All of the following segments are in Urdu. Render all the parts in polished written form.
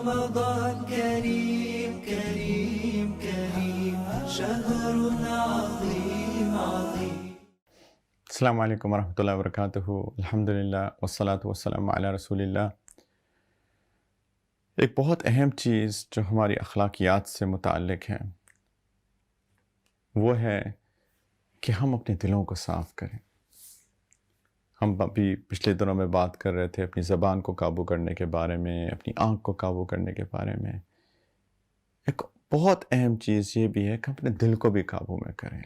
رمضان كريم كريم كريم شهر عظيم عظيم. السلام علیکم ورحمۃ اللہ وبرکاتہ. الحمدللہ والصلاۃ والسلام علی رسول اللہ. ایک بہت اہم چیز جو ہماری اخلاقیات سے متعلق ہے وہ ہے کہ ہم اپنے دلوں کو صاف کریں. ہم ابھی پچھلے دنوں میں بات کر رہے تھے اپنی زبان کو قابو کرنے کے بارے میں، اپنی آنکھ کو قابو کرنے کے بارے میں. ایک بہت اہم چیز یہ بھی ہے کہ اپنے دل کو بھی قابو میں کریں،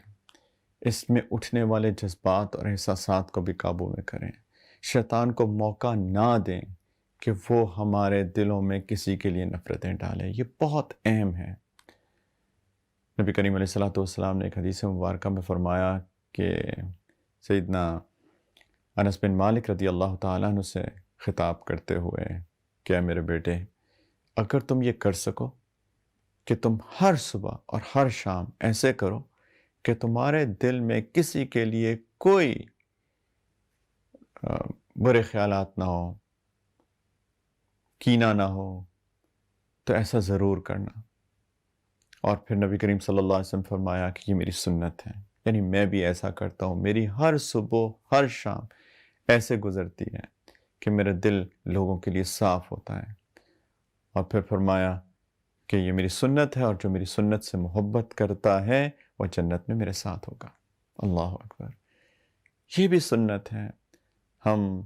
اس میں اٹھنے والے جذبات اور احساسات کو بھی قابو میں کریں. شیطان کو موقع نہ دیں کہ وہ ہمارے دلوں میں کسی کے لیے نفرتیں ڈالے. یہ بہت اہم ہے. نبی کریم علیہ السلام نے ایک حدیث مبارکہ میں فرمایا کہ سیدنا انس بن مالک رضی اللہ تعالیٰ عنہ سے خطاب کرتے ہوئے کہ اے میرے بیٹے، اگر تم یہ کر سکو کہ تم ہر صبح اور ہر شام ایسے کرو کہ تمہارے دل میں کسی کے لیے کوئی برے خیالات نہ ہو، کینہ نہ ہو، تو ایسا ضرور کرنا. اور پھر نبی کریم صلی اللہ علیہ وسلم فرمایا کہ یہ میری سنت ہے، یعنی میں بھی ایسا کرتا ہوں. میری ہر صبح ہر شام ایسے گزرتی ہے کہ میرا دل لوگوں کے لیے صاف ہوتا ہے. اور پھر فرمایا کہ یہ میری سنت ہے، اور جو میری سنت سے محبت کرتا ہے وہ جنت میں میرے ساتھ ہوگا. اللہ اکبر. یہ بھی سنت ہے. ہم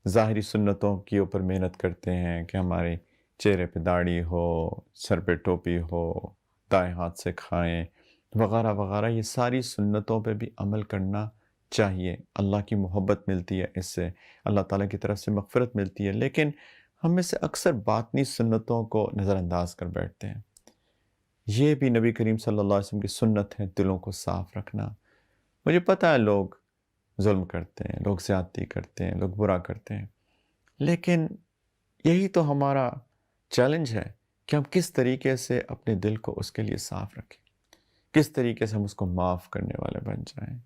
ظاہری سنتوں کے اوپر محنت کرتے ہیں کہ ہمارے چہرے پہ داڑھی ہو، سر پہ ٹوپی ہو، دائیں ہاتھ سے کھائیں وغیرہ وغیرہ. یہ ساری سنتوں پہ بھی عمل کرنا چاہیے. اللہ کی محبت ملتی ہے اس سے، اللہ تعالیٰ کی طرف سے مغفرت ملتی ہے. لیکن ہم میں سے اکثر باطنی سنتوں کو نظر انداز کر بیٹھتے ہیں. یہ بھی نبی کریم صلی اللہ علیہ وسلم کی سنت ہے، دلوں کو صاف رکھنا. مجھے پتہ ہے لوگ ظلم کرتے ہیں، لوگ زیادتی کرتے ہیں، لوگ برا کرتے ہیں، لیکن یہی تو ہمارا چیلنج ہے کہ ہم کس طریقے سے اپنے دل کو اس کے لیے صاف رکھیں، کس طریقے سے ہم اس کو معاف کرنے والے بن جائیں،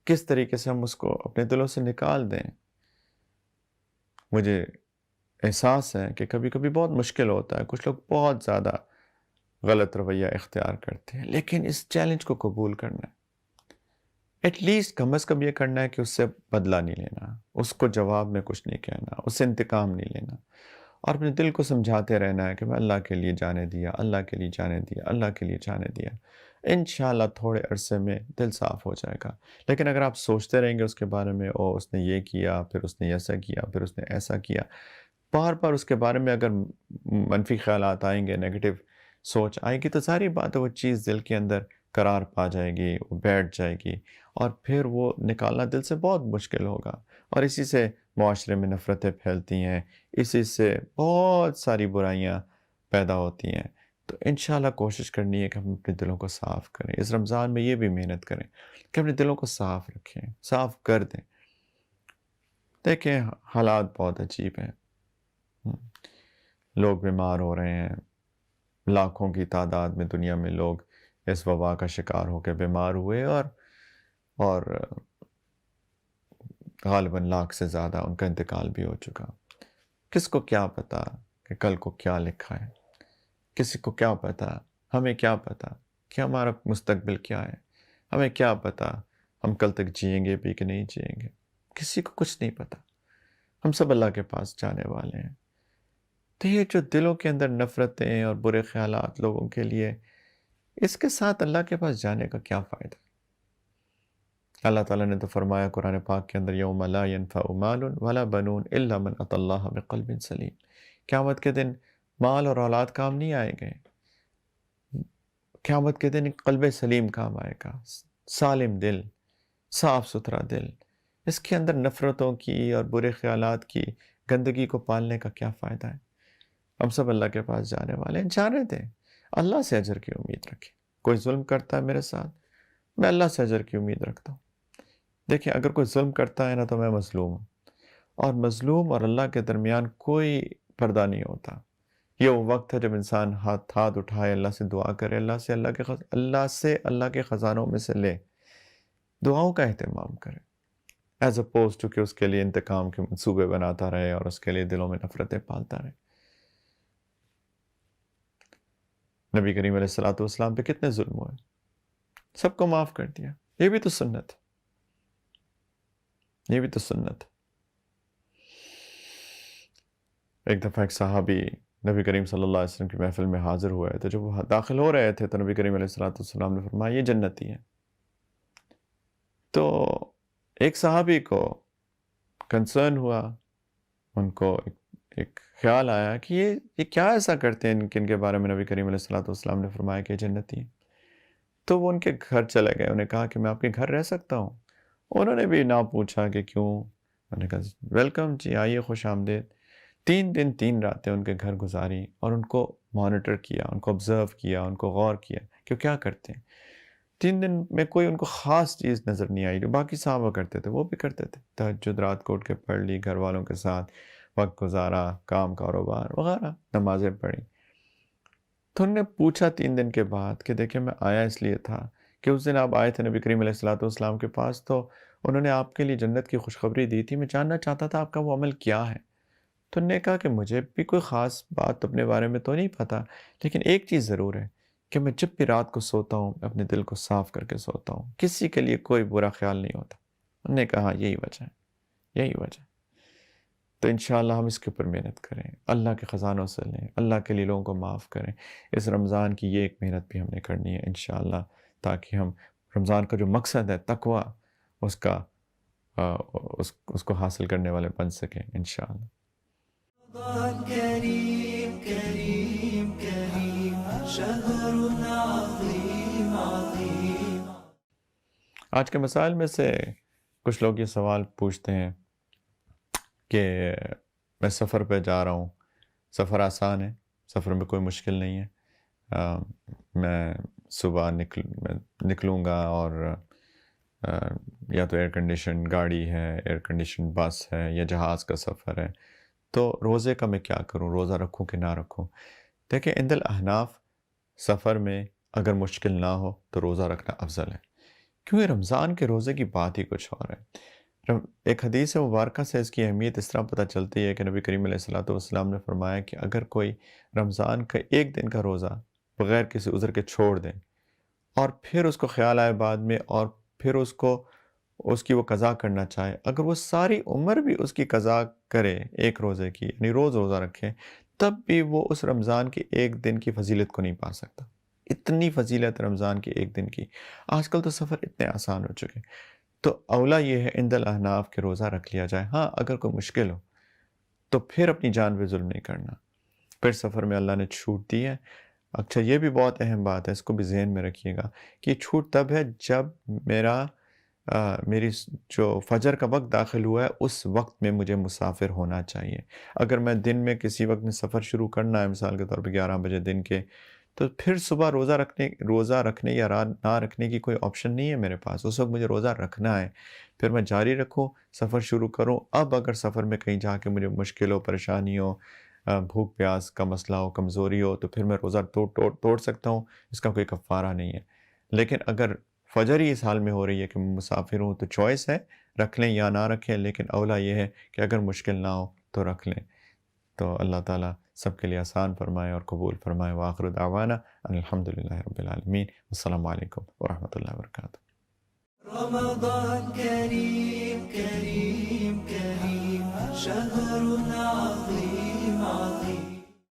کس طریقے سے ہم اس کو اپنے دلوں سے نکال دیں. مجھے احساس ہے کہ کبھی کبھی بہت مشکل ہوتا ہے، کچھ لوگ بہت زیادہ غلط رویہ اختیار کرتے ہیں، لیکن اس چیلنج کو قبول کرنا ہے. ایٹ لیسٹ کم از کم یہ کرنا ہے کہ اس سے بدلہ نہیں لینا، اس کو جواب میں کچھ نہیں کہنا، اس سے انتقام نہیں لینا، اور اپنے دل کو سمجھاتے رہنا ہے کہ میں اللہ کے لیے جانے دیا، اللہ کے لیے جانے دیا، اللہ کے لیے جانے دیا. انشاءاللہ تھوڑے عرصے میں دل صاف ہو جائے گا. لیکن اگر آپ سوچتے رہیں گے اس کے بارے میں، اس نے یہ کیا، پھر اس نے ایسا کیا، پھر اس نے ایسا کیا، بار بار اس کے بارے میں اگر منفی خیالات آئیں گے، نیگیٹو سوچ آئے گی، تو ساری بات وہ چیز دل کے اندر قرار پا جائے گی، وہ بیٹھ جائے گی، اور پھر وہ نکالنا دل سے بہت مشکل ہوگا. اور اسی سے معاشرے میں نفرتیں پھیلتی ہیں، اسی سے بہت ساری برائیاں پیدا ہوتی ہیں. تو انشاءاللہ کوشش کرنی ہے کہ ہم اپنے دلوں کو صاف کریں. اس رمضان میں یہ بھی محنت کریں کہ اپنے دلوں کو صاف رکھیں، صاف کر دیں. دیکھیں حالات بہت عجیب ہیں، لوگ بیمار ہو رہے ہیں، لاکھوں کی تعداد میں دنیا میں لوگ اس وبا کا شکار ہو کے بیمار ہوئے، اور غالباً لاکھ سے زیادہ ان کا انتقال بھی ہو چکا. کس کو کیا پتا کہ کل کو کیا لکھا ہے؟ کسی کو کیا پتا؟ ہمیں کیا پتا کہ ہمارا مستقبل کیا ہے؟ ہمیں کیا پتا ہم کل تک جئیں گے بھی کہ نہیں جئیں گے؟ کسی کو کچھ نہیں پتا. ہم سب اللہ کے پاس جانے والے ہیں. تو یہ جو دلوں کے اندر نفرتیں اور برے خیالات لوگوں کے لیے، اس کے ساتھ اللہ کے پاس جانے کا کیا فائدہ؟ اللہ تعالیٰ نے تو فرمایا قرآن پاک کے اندر، یوم لا ینفع مال ولا بنون الا من اتی اللہ بقلب سلیم. قیامت کے دن مال اور اولاد کام نہیں آئے گے. قیامت کے دن ایک قلب سلیم کام آئے گا، سالم دل، صاف ستھرا دل. اس کے اندر نفرتوں کی اور برے خیالات کی گندگی کو پالنے کا کیا فائدہ ہے؟ ہم سب اللہ کے پاس جانے والے ہیں، جانے دیں. اللہ سے اجر کی امید رکھیں. کوئی ظلم کرتا ہے میرے ساتھ، میں اللہ سے اجر کی امید رکھتا ہوں. دیکھیں اگر کوئی ظلم کرتا ہے نا، تو میں مظلوم ہوں، اور مظلوم اور اللہ کے درمیان کوئی پردہ نہیں ہوتا. یہ وہ وقت ہے جب انسان ہاتھ اٹھائے، اللہ سے دعا کرے، اللہ کے خزانوں میں سے لے، دعاؤں کا اہتمام کرے، ایز اپوز ٹو کہ اس کے لیے انتقام کے منصوبے بناتا رہے اور اس کے لیے دلوں میں نفرتیں پالتا رہے. نبی کریم علیہ الصلوۃ والسلام پہ کتنے ظلم ہوئے، سب کو معاف کر دیا. یہ بھی تو سنت ہے، یہ بھی تو سنت ہے. ایک دفعہ ایک صحابی نبی کریم صلی اللہ علیہ وسلم کی محفل میں حاضر ہوئے تو جب وہ داخل ہو رہے تھے تو نبی کریم علیہ الصلوۃ والسلام نے فرمایا یہ جنتی ہیں. تو ایک صحابی کو کنسرن ہوا، ان کو ایک خیال آیا کہ یہ کیا ایسا کرتے ہیں کن کے بارے میں نبی کریم علیہ الصلوۃ والسلام نے فرمایا کہ یہ جنتی ہیں. تو وہ ان کے گھر چلے گئے، انہیں کہا کہ میں آپ کے گھر رہ سکتا ہوں. انہوں نے بھی نہ پوچھا کہ کیوں، انہوں نے کہا ویلکم جی، آئیے، خوش آمدید. 3 دن 3 راتیں ان کے گھر گزاری اور ان کو مانیٹر کیا، ان کو آبزرو کیا، ان کو غور کیا کہ وہ کیا کرتے ہیں. 3 دن میں کوئی ان کو خاص چیز نظر نہیں آئی جو باقی صحابہ کرتے تھے، وہ بھی کرتے تھے. تہجد رات کو اٹھ کے پڑھ لی، گھر والوں کے ساتھ وقت گزارا، کام کاروبار وغیرہ، نمازیں پڑھی. تو انہوں نے پوچھا 3 دن کے بعد کہ دیکھیں میں آیا اس لیے تھا کہ اس دن آپ آئے تھے نبی کریم علیہ الصلوۃ والسلام کے پاس، تو انہوں نے آپ کے لیے جنت کی خوشخبری دی تھی، میں جاننا چاہتا تھا آپ کا وہ عمل کیا ہے. تو انہوں نے کہا کہ مجھے بھی کوئی خاص بات اپنے بارے میں تو نہیں پتہ، لیکن ایک چیز ضرور ہے کہ میں جب بھی رات کو سوتا ہوں اپنے دل کو صاف کر کے سوتا ہوں، کسی کے لیے کوئی برا خیال نہیں ہوتا. انہوں نے کہا یہی وجہ ہے، یہی وجہ ہے. تو انشاءاللہ ہم اس کے اوپر محنت کریں، اللہ کے خزانوں سے لیں، اللہ کے لیے لوگوں کو معاف کریں. اس رمضان کی یہ ایک محنت بھی ہم نے کرنی ہے انشاءاللہ، تاکہ ہم رمضان کا جو مقصد ہے تقویٰ، اس کو حاصل کرنے والے بن سکیں انشاءاللہ. رمضان كريم كريم كريم شهر عظيم عظيم. آج کے مسائل میں سے کچھ لوگ یہ سوال پوچھتے ہیں کہ میں سفر پہ جا رہا ہوں، سفر آسان ہے، سفر میں کوئی مشکل نہیں ہے، میں صبح نکلوں گا اور یا تو ایئر کنڈیشن گاڑی ہے، ایئر کنڈیشن بس ہے، یا جہاز کا سفر ہے، تو روزے کا میں کیا کروں، روزہ رکھوں کہ نہ رکھوں. دیکھیں عند الاحناف سفر میں اگر مشکل نہ ہو تو روزہ رکھنا افضل ہے، کیونکہ رمضان کے روزے کی بات ہی کچھ اور ہے. ایک حدیث مبارکہ سے اس کی اہمیت اس طرح پتہ چلتی ہے کہ نبی کریم علیہ الصلوۃ والسلام نے فرمایا کہ اگر کوئی رمضان کا 1 دن کا روزہ بغیر کسی عذر کے چھوڑ دیں اور پھر اس کو خیال آئے بعد میں اور پھر اس کی وہ قضا کرنا چاہے، اگر وہ ساری عمر بھی اس کی قضا کرے ایک روزے کی، یعنی روز روزہ رکھے، تب بھی وہ اس رمضان کے 1 دن کی فضیلت کو نہیں پا سکتا. اتنی فضیلت رمضان کے 1 دن کی. آج کل تو سفر اتنے آسان ہو چکے، تو اولا یہ ہے عند الاحناف کہ روزہ رکھ لیا جائے. ہاں اگر کوئی مشکل ہو تو پھر اپنی جان پہ ظلم نہیں کرنا، پھر سفر میں اللہ نے چھوٹ دی ہے. اچھا یہ بھی بہت اہم بات ہے، اس کو بھی ذہن میں رکھیے گا کہ یہ چھوٹ تب ہے جب میری جو فجر کا وقت داخل ہوا ہے اس وقت میں مجھے مسافر ہونا چاہیے. اگر میں دن میں کسی وقت میں سفر شروع کرنا ہے، مثال کے طور پہ 11 بجے دن کے، تو پھر صبح روزہ رکھنے یا نہ رکھنے کی کوئی آپشن نہیں ہے میرے پاس. اس وقت مجھے روزہ رکھنا ہے، پھر میں جاری رکھوں، سفر شروع کروں. اب اگر سفر میں کہیں جا کے مجھے مشکل ہو، پریشانی ہو، بھوک پیاس کا مسئلہ ہو، کمزوری ہو، تو پھر میں روزہ توڑ سکتا ہوں، اس کا کوئی کفارہ نہیں ہے. لیکن اگر فجر ہی اس حال میں ہو رہی ہے کہ میں مسافر ہوں تو چوائس ہے، رکھ لیں یا نہ رکھیں، لیکن اولا یہ ہے کہ اگر مشکل نہ ہو تو رکھ لیں. تو اللہ تعالیٰ سب کے لیے آسان فرمائے اور قبول فرمائے. وآخر دعوانا ان الحمدللہ رب العالمین. السلام علیکم ورحمۃ اللہ وبرکاتہ. رمضان كريم كريم كريم شهر عظيم.